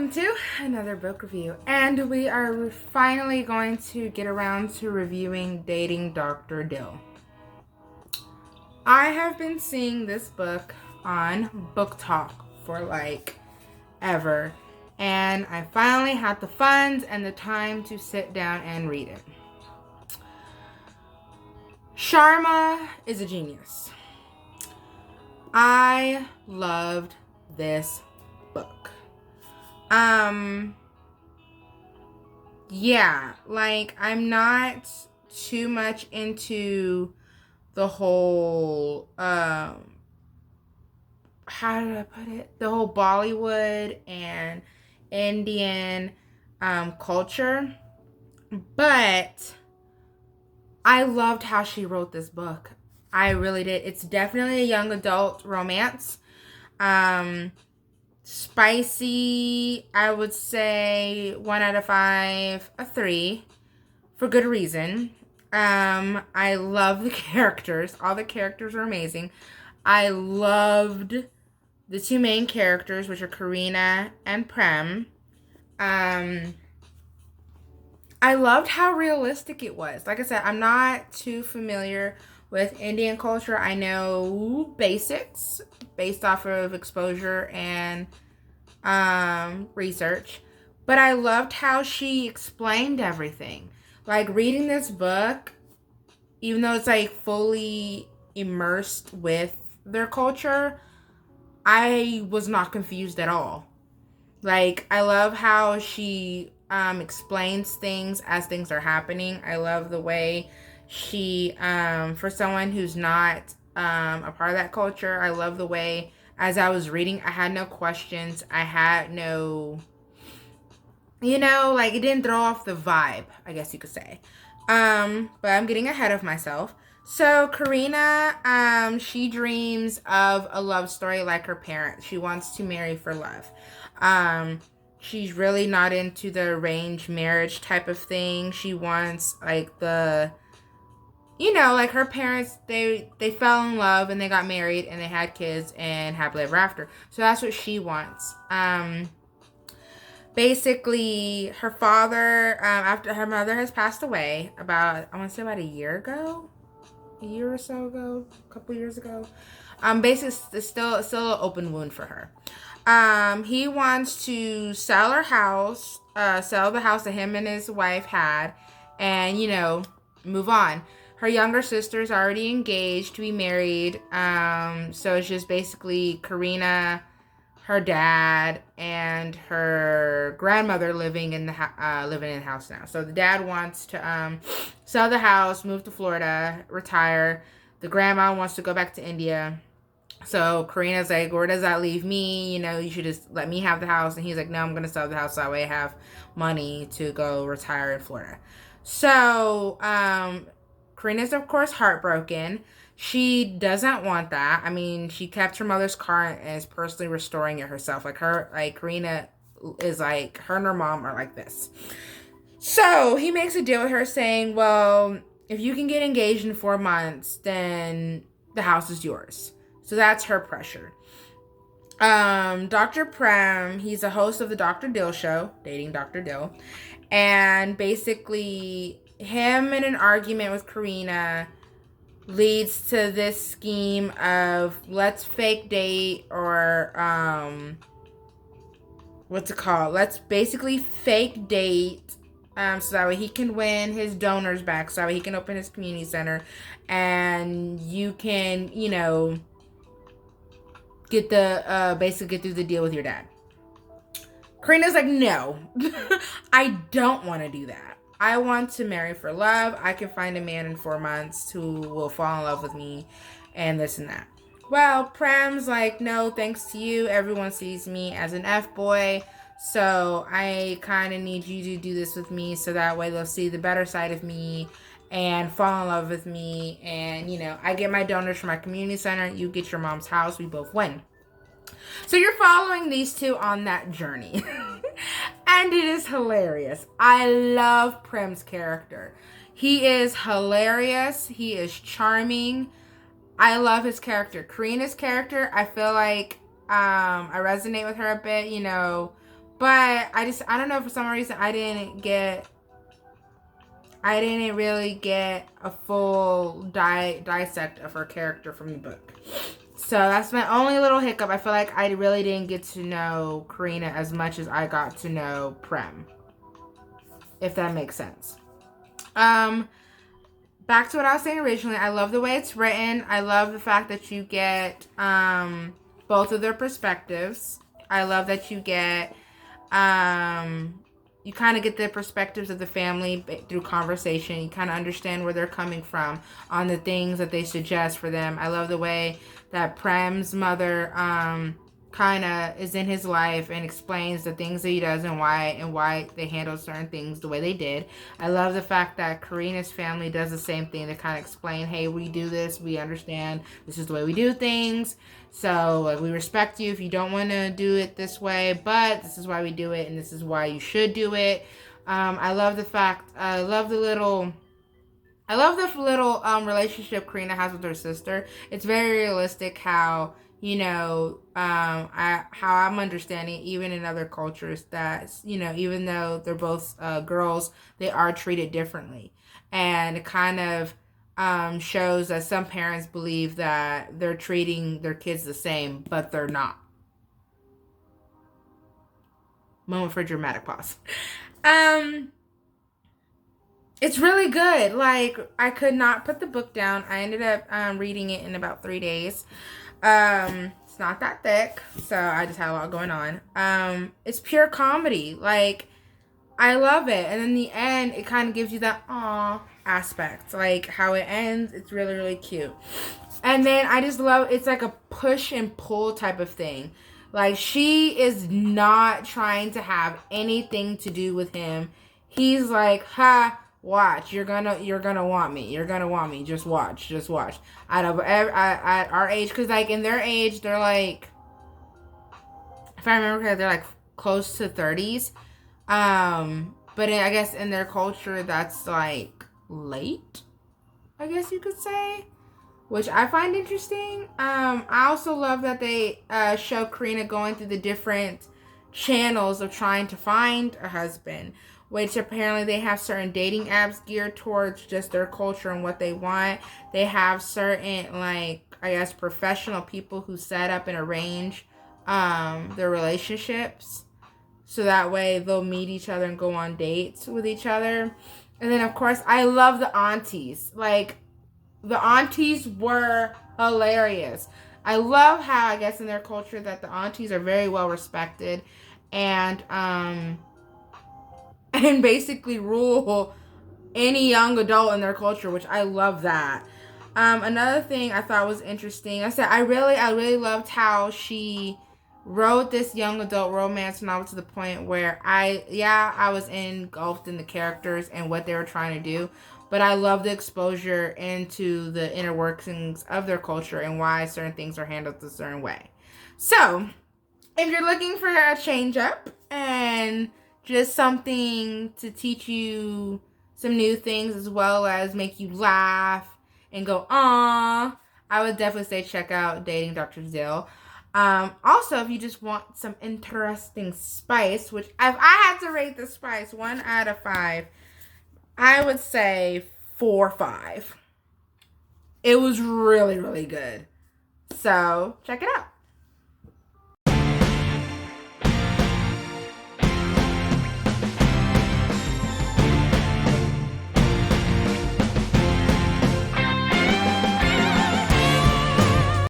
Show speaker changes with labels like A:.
A: welcome to another book review. And we are finally going to get around to reviewing Dating Dr. Dil. I have been seeing this book on Book Talk for like ever. And I finally had the funds and the time to sit down and read it. Sharma is a genius. I loved this book. Yeah, like I'm not too much into the whole, how did I put it? The whole Bollywood and Indian, culture. But I loved how she wrote this book. I really did. It's definitely a young adult romance. Spicy, I would say 1 out of 5, a 3, for good reason. I love the characters. All the characters are amazing. I loved the two main characters, which are Kareena and Prem. I loved how realistic it was. Like I said, I'm not too familiar with Indian culture. I know basics based off of exposure and research. But I loved how she explained everything. Like reading this book, even though it's like fully immersed with their culture, I was not confused at all. Like, I love how she explains things as things are happening. I love the way she, for someone who's not a part of that culture, I love the way, as I was reading, I had no questions. I had no, like, it didn't throw off the vibe, I guess you could say. But I'm getting ahead of myself. So Kareena, she dreams of a love story like her parents. She wants to marry for love. She's really not into the arranged marriage type of thing. She wants like the, like her parents, they fell in love and they got married and they had kids and happily ever after. So that's what she wants. Basically, her father, after her mother has passed away about, I want to say about a year or so ago, a couple years ago. Basically, it's still an open wound for her. He wants to sell her house, sell the house that him and his wife had, and, move on. Her younger sister's already engaged to be married. So it's just basically Kareena, her dad, and her grandmother living in the house now. So the dad wants to sell the house, move to Florida, retire. The grandma wants to go back to India. So Kareena's like, where does that leave me? You should just let me have the house. And he's like, no, I'm going to sell the house so that way I have money to go retire in Florida. So Kareena's, of course, heartbroken. She doesn't want that. I mean, she kept her mother's car and is personally restoring it herself. Kareena is like, her and her mom are like this. So he makes a deal with her saying, well, if you can get engaged in 4 months, then the house is yours. So that's her pressure. Dr. Prem, he's a host of the Dr. Dil Show, Dating Dr. Dil. And basically, him in an argument with Kareena leads to this scheme of let's fake date or, what's it called? Let's basically fake date so that way he can win his donors back, so that way he can open his community center and you can, basically get through the deal with your dad. Kareena's like, no, I don't want to do that. I want to marry for love. I can find a man in 4 months who will fall in love with me and this and that. Well, Prem's like, no, thanks to you. Everyone sees me as an F-boy. So I kind of need you to do this with me so that way they'll see the better side of me and fall in love with me. And, I get my donors from my community center. You get your mom's house. We both win. So you're following these two on that journey. And it is hilarious. I love Prem's character. He is hilarious. He is charming. I love his character. Kareena's character, I feel like I resonate with her a bit, But I don't know, for some reason I didn't really get a full dissect of her character from the book. So that's my only little hiccup. I feel like I really didn't get to know Kareena as much as I got to know Prem, if that makes sense. Back to what I was saying originally, I love the way it's written. I love the fact that you get both of their perspectives. I love that you get you kind of get the perspectives of the family through conversation. You kind of understand where they're coming from on the things that they suggest for them. I love the way that Prem's mother kind of is in his life and explains the things that he does and why they handle certain things the way they did. I love the fact that Kareena's family does the same thing. They kind of explain, hey, we do this, we understand, this is the way we do things. So like, we respect you if you don't want to do it this way, but this is why we do it and this is why you should do it. I love the fact, I love the little relationship Kareena has with her sister. It's very realistic how, you know, how I'm understanding, even in other cultures, that, you know, even though they're both girls, they are treated differently. And it kind of shows that some parents believe that they're treating their kids the same, but they're not. Moment for a dramatic pause. It's really good. Like, I could not put the book down. I ended up reading it in about 3 days. It's not that thick, so I just had a lot going on. It's pure comedy. Like, I love it. And in the end, it kind of gives you that aw aspect. Like, how it ends, it's really, really cute. And then I just love, it's like a push and pull type of thing. Like, she is not trying to have anything to do with him. He's like, ha, watch, you're gonna want me, just watch. At our age, because like in their age, they're like, if I remember correctly, they're like close to 30s. But I guess in their culture, that's like late, I guess you could say, which I find interesting. I also love that they show Kareena going through the different channels of trying to find a husband, which apparently they have certain dating apps geared towards just their culture and what they want. They have certain, like, I guess, professional people who set up and arrange their relationships. So that way they'll meet each other and go on dates with each other. And then, of course, I love the aunties. Like, the aunties were hilarious. I love how, I guess, in their culture that the aunties are very well respected and basically rule any young adult in their culture, which I love that. Another thing I thought was interesting, I said I really loved how she wrote this young adult romance novel to the point where I was engulfed in the characters and what they were trying to do, but I love the exposure into the inner workings of their culture and why certain things are handled a certain way. So, if you're looking for a change up and just something to teach you some new things as well as make you laugh and go, "Aw," I would definitely say check out Dating Dr. Dil. Also, if you just want some interesting spice, which if I had to rate the spice 1 out of 5, I would say 4 or 5. It was really, really good. So, check it out.